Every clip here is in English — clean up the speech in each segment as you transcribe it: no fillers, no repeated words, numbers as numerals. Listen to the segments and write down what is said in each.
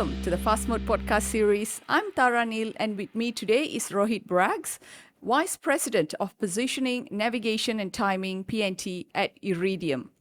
welcome to the Fast Mode podcast series. I'm Tara Neil, and with me today is Rohit Braggs, Vice President of Positioning, Navigation and Timing PNT at Iridium.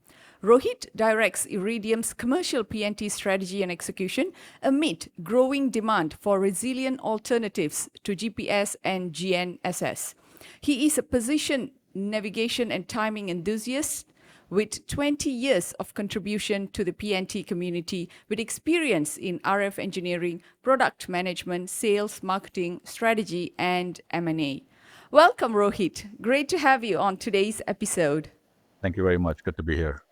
Rohit directs Iridium's commercial PNT strategy and execution amid growing demand for resilient alternatives to GPS and GNSS. He is a position, navigation, and timing enthusiast with 20 years of contribution to the PNT community, with experience in RF engineering, product management, sales, marketing, strategy, and M&A. Welcome, Rohit. Great to have you on today's episode. Thank you very much. Good to be here.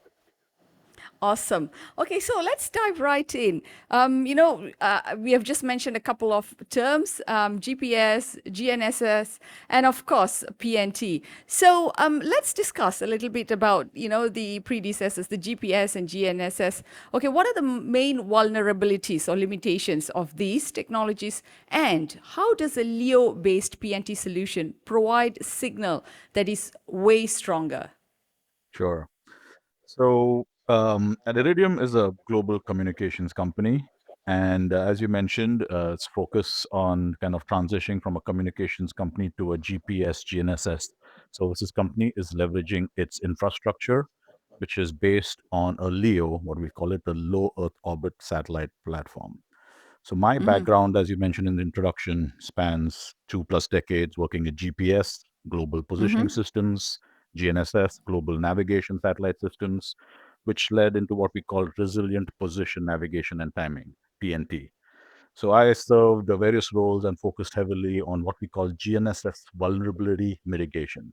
Awesome. Okay, so let's dive right in. We have just mentioned a couple of terms, GPS, GNSS, and of course, PNT. So let's discuss a little bit about, the predecessors, the GPS and GNSS. Okay, what are the main vulnerabilities or limitations of these technologies? And how does a LEO-based PNT solution provide signal that is way stronger? Sure. So, Iridium is a global communications company. And as you mentioned, its focus on kind of transitioning from a communications company to a GPS, GNSS services company is leveraging its infrastructure, which is based on a LEO, what we call it, the low Earth orbit satellite platform. So my background, as you mentioned in the introduction, spans 2+ decades working at GPS, global positioning systems, GNSS, global navigation satellite systems, which led into what we call resilient position navigation and timing, PNT. So I served the various roles and focused heavily on what we call GNSS vulnerability mitigation.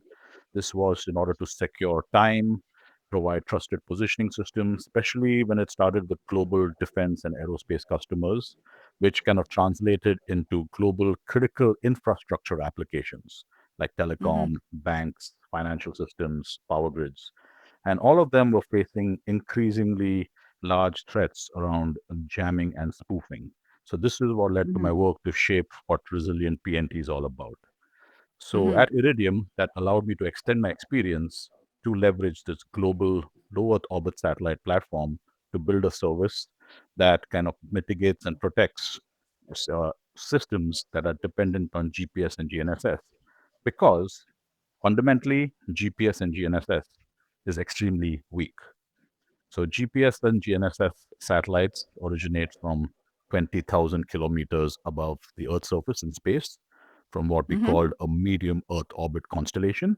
This was in order to secure time, provide trusted positioning systems, especially when it started with global defense and aerospace customers, which kind of translated into global critical infrastructure applications like telecom, banks, financial systems, power grids. And all of them were facing increasingly large threats around jamming and spoofing. So this is what led to my work to shape what resilient PNT is all about. So at Iridium, that allowed me to extend my experience to leverage this global low Earth orbit satellite platform to build a service that kind of mitigates and protects systems that are dependent on GPS and GNSS. Because fundamentally, GPS and GNSS is extremely weak. So GPS and GNSS satellites originate from 20,000 kilometers above the Earth's surface in space, from what we called a medium Earth orbit constellation.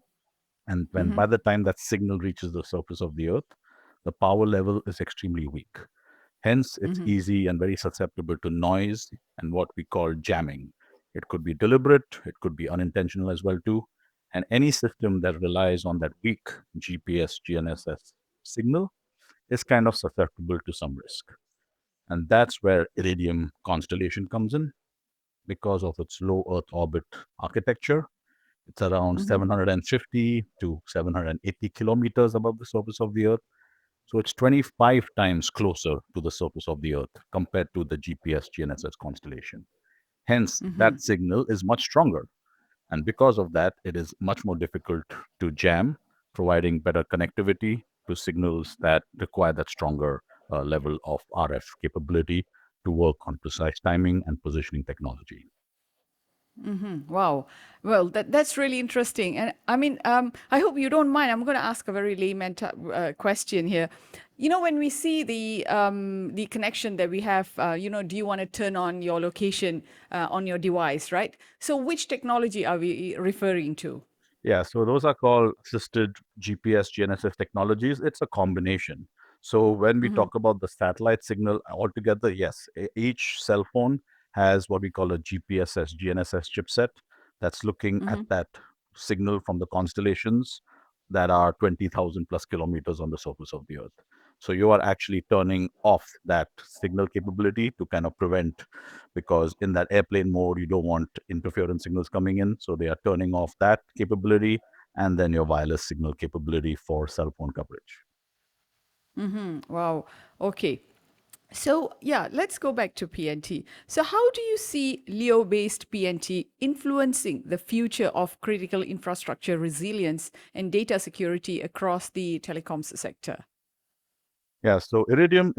And when by the time that signal reaches the surface of the Earth, the power level is extremely weak. Hence, it's easy and very susceptible to noise and what we call jamming. It could be deliberate, it could be unintentional as well too. And any system that relies on that weak GPS, GNSS signal is kind of susceptible to some risk. And that's where Iridium constellation comes in because of its low Earth orbit architecture. It's around 750 to 780 kilometers above the surface of the Earth. So it's 25 times closer to the surface of the Earth compared to the GPS GNSS constellation. Hence, that signal is much stronger. And because of that, it is much more difficult to jam, providing better connectivity to signals that require that stronger level of RF capability to work on precise timing and positioning technology. Wow. Well, that's really interesting. And I mean, I hope you don't mind. I'm going to ask a very layman question here. When we see the connection that we have, do you want to turn on your location on your device, right? So which technology are we referring to? Yeah, so those are called assisted GPS GNSS technologies. It's a combination. So when we talk about the satellite signal altogether, yes, each cell phone has what we call a GPSS GNSS chipset that's looking at that signal from the constellations that are 20,000 plus kilometers on the surface of the Earth. So you are actually turning off that signal capability to kind of prevent, because in that airplane mode, you don't want interference signals coming in. So they are turning off that capability and then your wireless signal capability for cell phone coverage. Wow. Okay. So, yeah, let's go back to PNT. So, how do you see LEO based PNT influencing the future of critical infrastructure resilience and data security across the telecoms sector? Yeah, so Iridium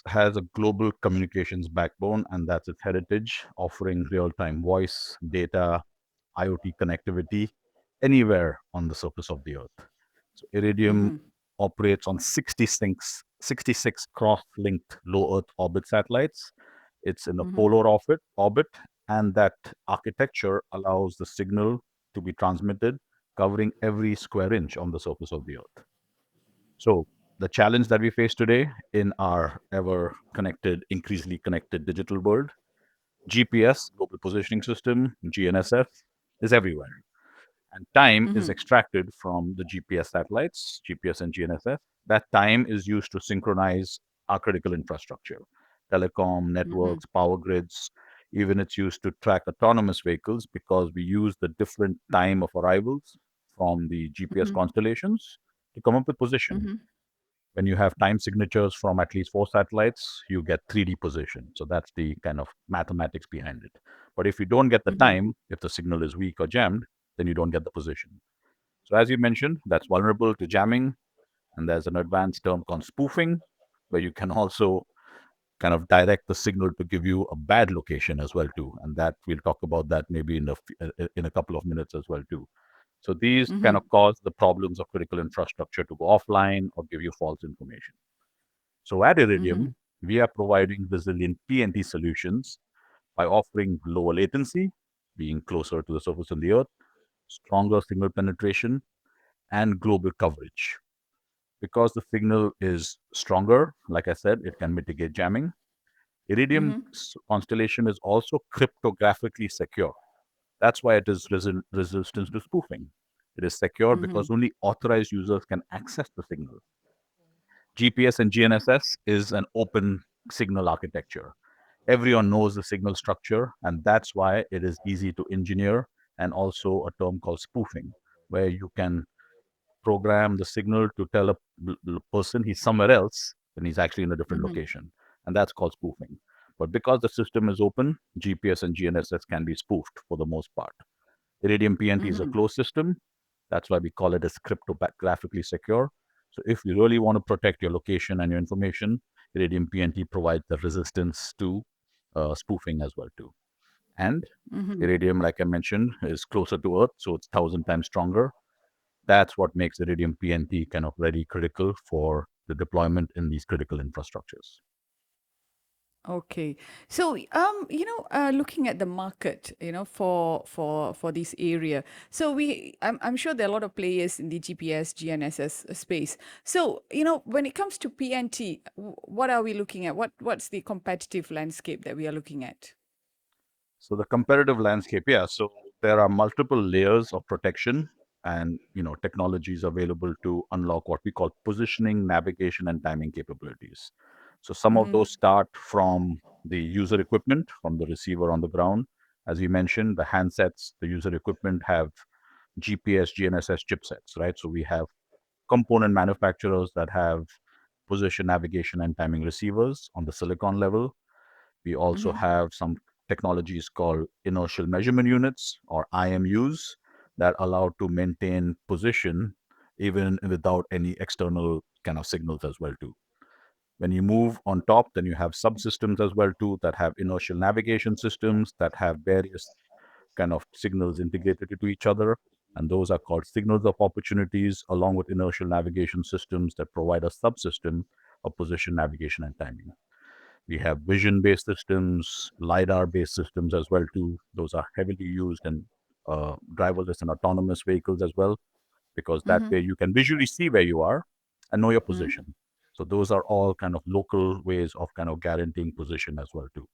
has a global communications backbone, and that's its heritage, offering real-time voice, data, IoT connectivity anywhere on the surface of the Earth. So Iridium operates on 66 cross-linked low Earth orbit satellites. It's in a polar orbit, and that architecture allows the signal to be transmitted covering every square inch on the surface of the Earth. So the challenge that we face today in our ever connected, increasingly connected digital world, GPS, Global Positioning System, GNSS, is everywhere. And time is extracted from the GPS satellites, GPS and GNSS. That time is used to synchronize our critical infrastructure, telecom, networks, power grids. Even it's used to track autonomous vehicles because we use the different time of arrivals from the GPS constellations to come up with position. When you have time signatures from at least four satellites, you get 3D position. So that's the kind of mathematics behind it. But if you don't get the time, if the signal is weak or jammed, then you don't get the position. So as you mentioned, that's vulnerable to jamming. And there's an advanced term called spoofing, where you can also kind of direct the signal to give you a bad location as well too. And that we'll talk about that maybe in a couple of minutes as well too. So these kind of cause the problems of critical infrastructure to go offline or give you false information. So at Iridium, we are providing resilient PNT solutions by offering lower latency, being closer to the surface of the Earth, stronger signal penetration, and global coverage. Because the signal is stronger, like I said, it can mitigate jamming. Iridium constellation is also cryptographically secure. That's why it is resistant to spoofing. It is secure because only authorized users can access the signal. GPS and GNSS is an open signal architecture. Everyone knows the signal structure, and that's why it is easy to engineer, and also a term called spoofing, where you can program the signal to tell a person he's somewhere else when he's actually in a different location. And that's called spoofing. But because the system is open, GPS and GNSS can be spoofed for the most part. Iridium PNT is a closed system. That's why we call it as cryptographically secure. So if you really want to protect your location and your information, Iridium PNT provides the resistance to spoofing as well too. And Iridium, like I mentioned, is closer to Earth, so it's 1,000 times stronger. That's what makes Iridium PNT kind of very critical for the deployment in these critical infrastructures. Okay. So, looking at the market, for this area. So I'm sure there are a lot of players in the GPS, GNSS space. So, when it comes to PNT, what are we looking at? What's the competitive landscape that we are looking at? So the competitive landscape, yeah. So there are multiple layers of protection and technologies available to unlock what we call positioning, navigation, and timing capabilities. So some of those start from the user equipment, from the receiver on the ground. As you mentioned, the handsets, the user equipment have GPS, GNSS chipsets, right? So we have component manufacturers that have position, navigation, and timing receivers on the silicon level. We also have some technologies called inertial measurement units or IMUs that allow to maintain position even without any external kind of signals as well too. When you move on top, then you have subsystems as well too that have inertial navigation systems that have various kind of signals integrated into each other. And those are called signals of opportunities, along with inertial navigation systems that provide a subsystem of position, navigation, and timing. We have vision-based systems, lidar-based systems as well too. Those are heavily used in driverless and autonomous vehicles as well, because that way you can visually see where you are and know your position. So those are all kind of local ways of kind of guaranteeing position as well too.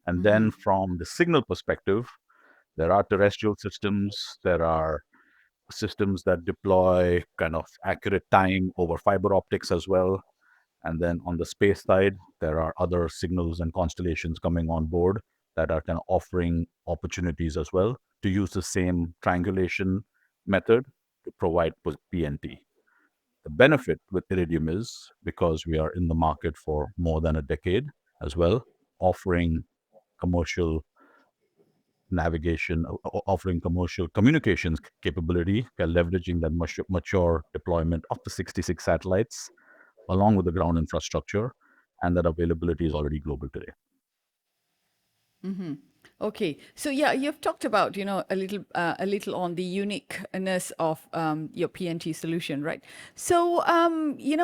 And then from the signal perspective, there are terrestrial systems, there are systems that deploy kind of accurate time over fiber optics as well. And then on the space side, there are other signals and constellations coming on board that are kind of offering opportunities as well to use the same triangulation method to provide PNT. The benefit with Iridium is because we are in the market for more than a decade as well, offering commercial navigation, offering commercial communications capability, we are leveraging that mature deployment of the 66 satellites along with the ground infrastructure, and that availability is already global today. Okay, so yeah, you've talked about a little on the uniqueness of your PNT solution, right? So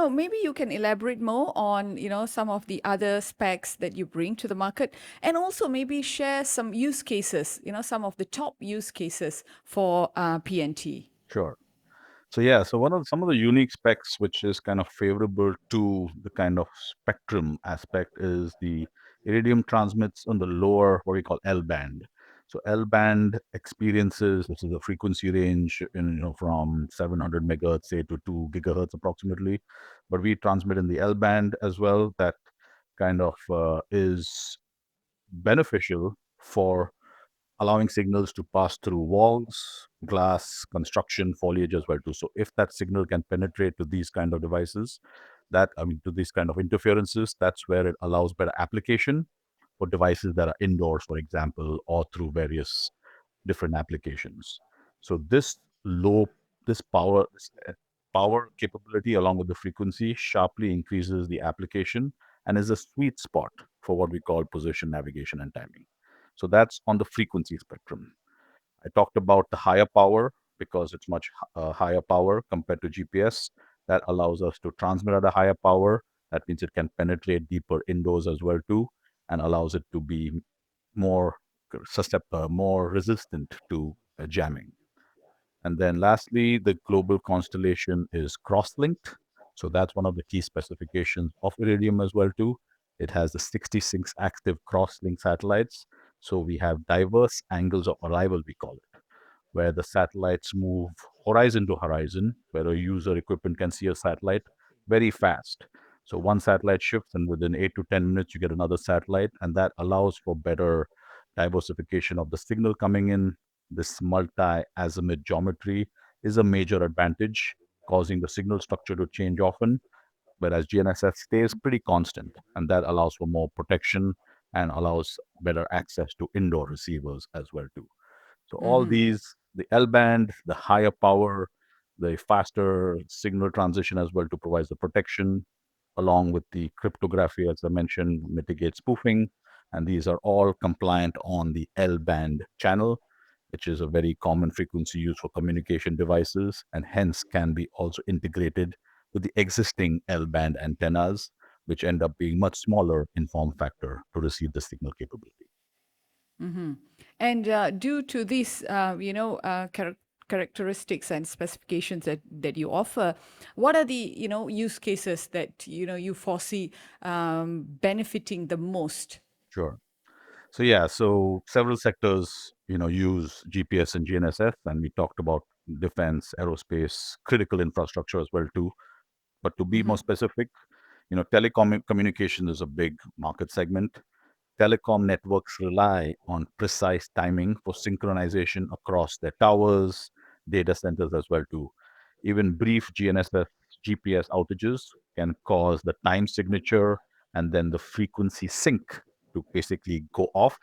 maybe you can elaborate more on some of the other specs that you bring to the market, and also maybe share some use cases, some of the top use cases for PNT. Sure. So yeah, so some of the unique specs which is kind of favorable to the kind of spectrum aspect is the Iridium transmits on the lower what we call L band. So L band experiences, this is a frequency range from 700 megahertz say to 2 gigahertz approximately, but we transmit in the L band as well. That kind of is beneficial for allowing signals to pass through walls, glass, construction, foliage as well too. So if that signal can penetrate to these kind of devices, to these kind of interferences, that's where it allows better application for devices that are indoors, for example, or through various different applications. So low, this power capability along with the frequency sharply increases the application and is a sweet spot for what we call position, navigation, and timing. So that's on the frequency spectrum. I talked about the higher power because it's much higher power compared to GPS. That allows us to transmit at a higher power. That means it can penetrate deeper indoors as well too, and allows it to be more more resistant to jamming. And then lastly, the global constellation is cross-linked. So that's one of the key specifications of Iridium as well too. It has the 66 active cross-link satellites. So we have diverse angles of arrival, we call it, where the satellites move horizon to horizon, where a user equipment can see a satellite very fast. So one satellite shifts, and within 8 to 10 minutes, you get another satellite, and that allows for better diversification of the signal coming in. This multi-azimuth geometry is a major advantage, causing the signal structure to change often, whereas GNSS stays pretty constant, and that allows for more protection and allows better access to indoor receivers as well too. So all these, the L band, the higher power, the faster signal transition as well to provide the protection, along with the cryptography, as I mentioned, mitigate spoofing. And these are all compliant on the L band channel, which is a very common frequency used for communication devices, and hence can be also integrated with the existing L band antennas, which end up being much smaller in form factor to receive the signal capability. And due to these, characteristics and specifications that you offer, what are the, use cases that, you foresee benefiting the most? Sure. So yeah, so several sectors, use GPS and GNSS, and we talked about defense, aerospace, critical infrastructure as well too. But to be more specific, telecom communication is a big market segment. Telecom networks rely on precise timing for synchronization across their towers, data centers as well too. Even brief GNSS GPS outages can cause the time signature and then the frequency sync to basically go off,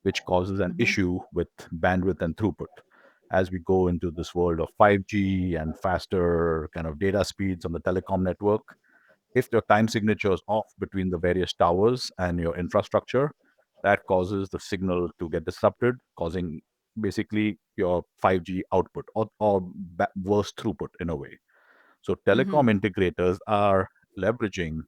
which causes an issue with bandwidth and throughput. As we go into this world of 5G and faster kind of data speeds on the telecom network, if your time signature is off between the various towers and your infrastructure, that causes the signal to get disrupted, causing basically your 5G output or worse throughput in a way. So telecom integrators are leveraging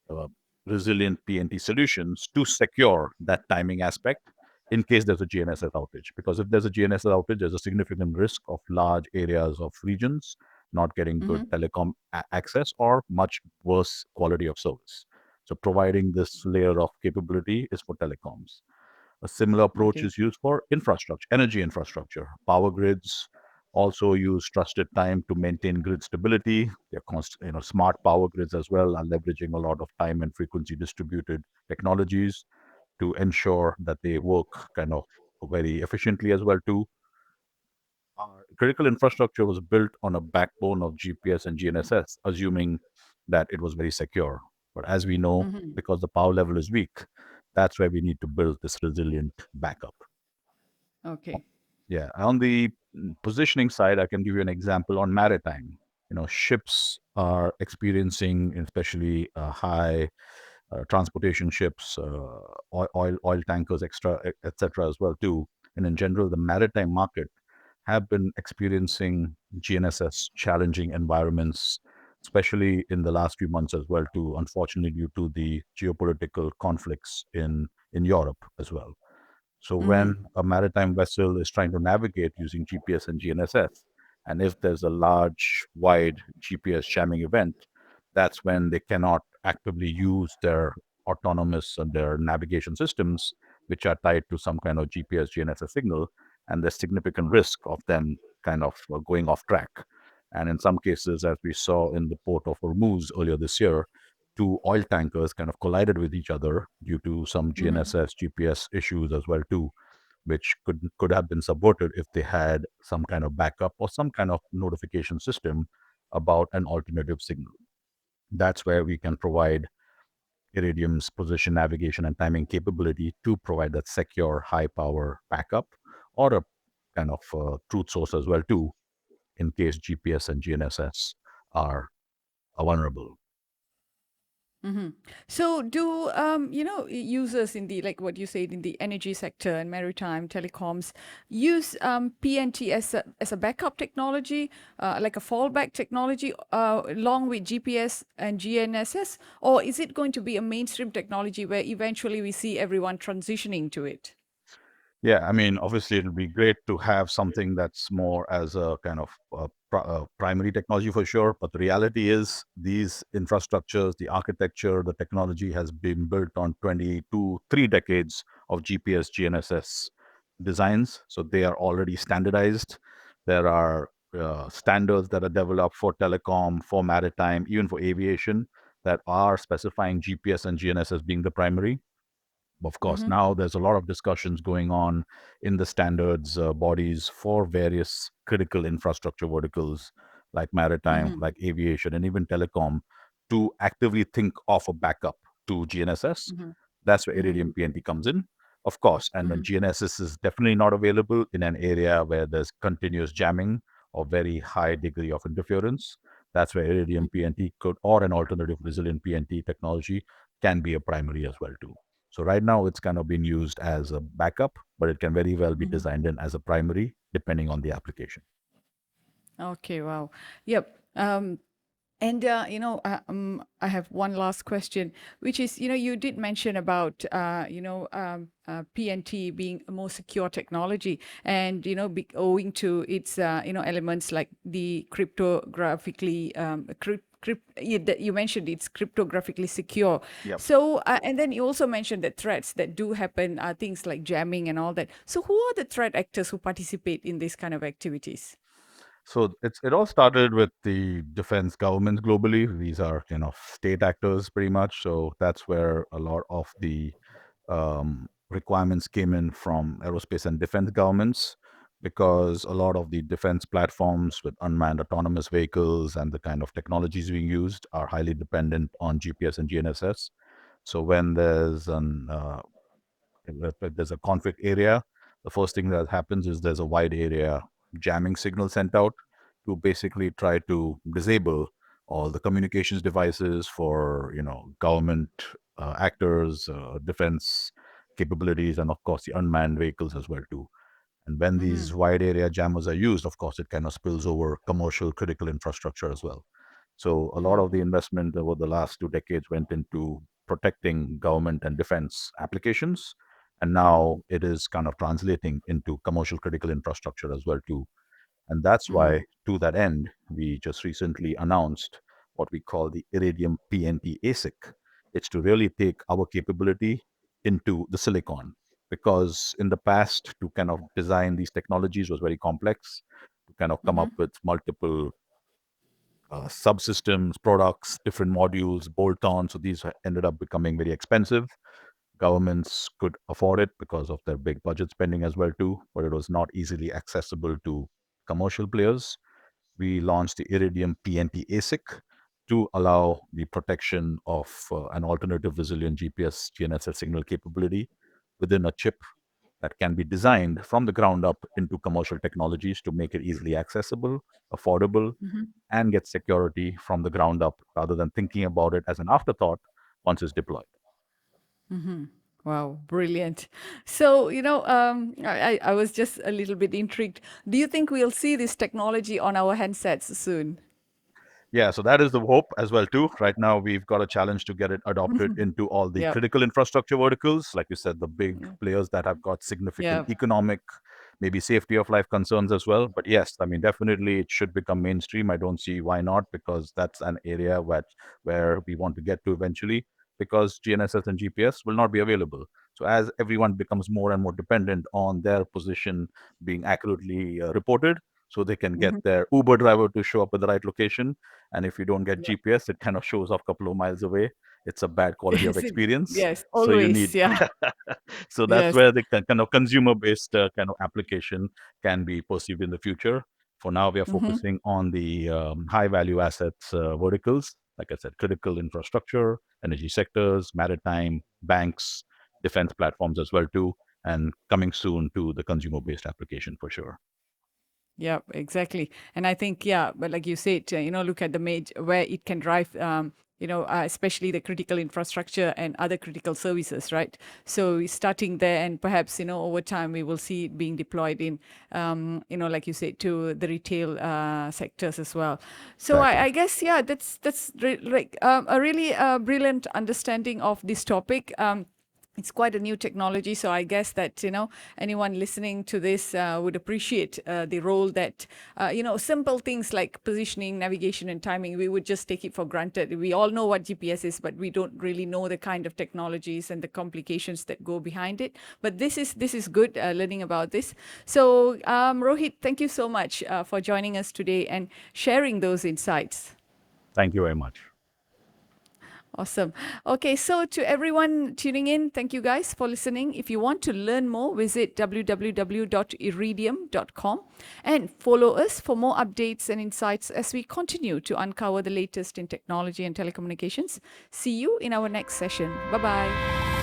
uh, resilient PNT solutions to secure that timing aspect in case there's a GNSS outage. Because if there's a GNSS outage, there's a significant risk of large areas of regions not getting good telecom access or much worse quality of service. So providing this layer of capability is for telecoms. A similar approach Okay. is used for infrastructure, energy infrastructure. Power grids also use trusted time to maintain grid stability. Smart power grids as well are leveraging a lot of time and frequency distributed technologies to ensure that they work kind of very efficiently as well too. Our critical infrastructure was built on a backbone of GPS and GNSS, assuming that it was very secure. But as we know, because the power level is weak, that's where we need to build this resilient backup. Okay. Yeah. On the positioning side, I can give you an example on maritime. ships are experiencing, especially high transportation ships, oil tankers, extra, etc. as well too. And in general, the maritime market have been experiencing GNSS challenging environments, especially in the last few months as well too. Unfortunately, due to the geopolitical conflicts in Europe as well. So when a maritime vessel is trying to navigate using GPS and GNSS, and if there's a large, wide GPS jamming event, that's when they cannot actively use their autonomous and their navigation systems, which are tied to some kind of GPS GNSS signal, and there's significant risk of them kind of going off track. And in some cases, as we saw in the port of Hormuz earlier this year, two oil tankers kind of collided with each other due to some Mm-hmm. GNSS GPS issues as well too, which could have been subverted if they had some kind of backup or some kind of notification system about an alternative signal. That's where we can provide Iridium's position navigation and timing capability to provide that secure high power backup or a kind of truth source as well too, in case GPS and GNSS are vulnerable. Mm-hmm. So, do users in the, like what you said, in the energy sector and maritime telecoms use PNT as a backup technology, like a fallback technology, along with GPS and GNSS, or is it going to be a mainstream technology where eventually we see everyone transitioning to it? Yeah, I mean, obviously, it'll be great to have something that's more as a kind of primary technology for sure. But the reality is, these infrastructures, the architecture, the technology has been built on 22, 3 decades of GPS, GNSS designs. So they are already standardized. There are standards that are developed for telecom, for maritime, even for aviation, that are specifying GPS and GNSS being the primary. Of course, Mm-hmm. now there's a lot of discussions going on in the standards bodies for various critical infrastructure verticals like maritime, Mm-hmm. like aviation, and even telecom to actively think of a backup to GNSS. Mm-hmm. That's where Mm-hmm. Iridium PNT comes in, of course. And when Mm-hmm. GNSS is definitely not available in an area where there's continuous jamming or very high degree of interference, that's where Iridium PNT could, or an alternative resilient PNT technology can be a primary as well too. So right now it's kind of been used as a backup, but it can very well be Mm-hmm. designed in as a primary depending on the application. Okay, wow. Yep. And I have one last question, which is, you did mention about PNT being a more secure technology, and owing to its elements like the cryptographically you mentioned it's cryptographically secure. Yep. So and then you also mentioned that threats that do happen are things like jamming and all that. So who are the threat actors who participate in these kind of activities? So it all started with the defense governments globally. These are state actors pretty much. So that's where a lot of the requirements came in from aerospace and defense governments, because a lot of the defense platforms with unmanned autonomous vehicles and the kind of technologies being used are highly dependent on GPS and GNSS. So when there's a conflict area, the first thing that happens is there's a wide area jamming signal sent out to basically try to disable all the communications devices for government actors, defense capabilities, and of course the unmanned vehicles as well too. And when Mm-hmm. these wide area jammers are used, of course, it kind of spills over commercial critical infrastructure as well. So a lot of the investment over the last 2 decades went into protecting government and defense applications. And now it is kind of translating into commercial critical infrastructure as well too. And that's Mm-hmm. why, to that end, we just recently announced what we call the Iridium PNT ASIC. It's to really take our capability into the silicon, because in the past, to kind of design these technologies was very complex, to kind of come Mm-hmm. up with multiple subsystems, products, different modules, bolt on. So these ended up becoming very expensive. Governments could afford it because of their big budget spending as well too, but it was not easily accessible to commercial players. We launched the Iridium PNT ASIC to allow the protection of an alternative resilient GPS GNSS signal capability within a chip, that can be designed from the ground up into commercial technologies to make it easily accessible, affordable, and get security from the ground up rather than thinking about it as an afterthought once it's deployed. Wow, brilliant. So, I was just a little bit intrigued. Do you think we'll see this technology on our handsets soon? Yeah, so that is the hope as well too. Right now, we've got a challenge to get it adopted into all the Yep. critical infrastructure verticals, like you said, the big players that have got significant Yep. economic, maybe safety of life concerns as well. But yes, I mean, definitely it should become mainstream. I don't see why not, because that's an area where we want to get to eventually. Because GNSS and GPS will not be available. So as everyone becomes more and more dependent on their position being accurately reported, so they can get Mhm. their Uber driver to show up at the right location. And if you don't get Yep. GPS, it kind of shows off a couple of miles away. It's a bad quality of Yes, experience. yes, So you always. need, Yeah. so that's Yes. where the kind of consumer-based kind of application can be perceived in the future. For now, we are Hmm. focusing on the high-value assets verticals, like I said, critical infrastructure, energy sectors, maritime, banks, defense platforms as well too, and coming soon to the consumer-based application for sure. Yeah, exactly. And I think, yeah, but like you said, look at the major where it can drive, especially the critical infrastructure and other critical services, right? So starting there, and perhaps, over time, we will see it being deployed in, like you said, to the retail sectors as well. So Exactly. I guess, yeah, like a really brilliant understanding of this topic. It's quite a new technology, so I guess that anyone listening to this would appreciate the role that simple things like positioning, navigation, and timing, we would just take it for granted. We all know what GPS is, but we don't really know the kind of technologies and the complications that go behind it. But this is good learning about this. So Rohit, thank you so much for joining us today and sharing those insights. Thank you very much. Awesome. Okay, so to everyone tuning in, thank you guys for listening. If you want to learn more, visit www.iridium.com and follow us for more updates and insights as we continue to uncover the latest in technology and telecommunications. See you in our next session. Bye bye.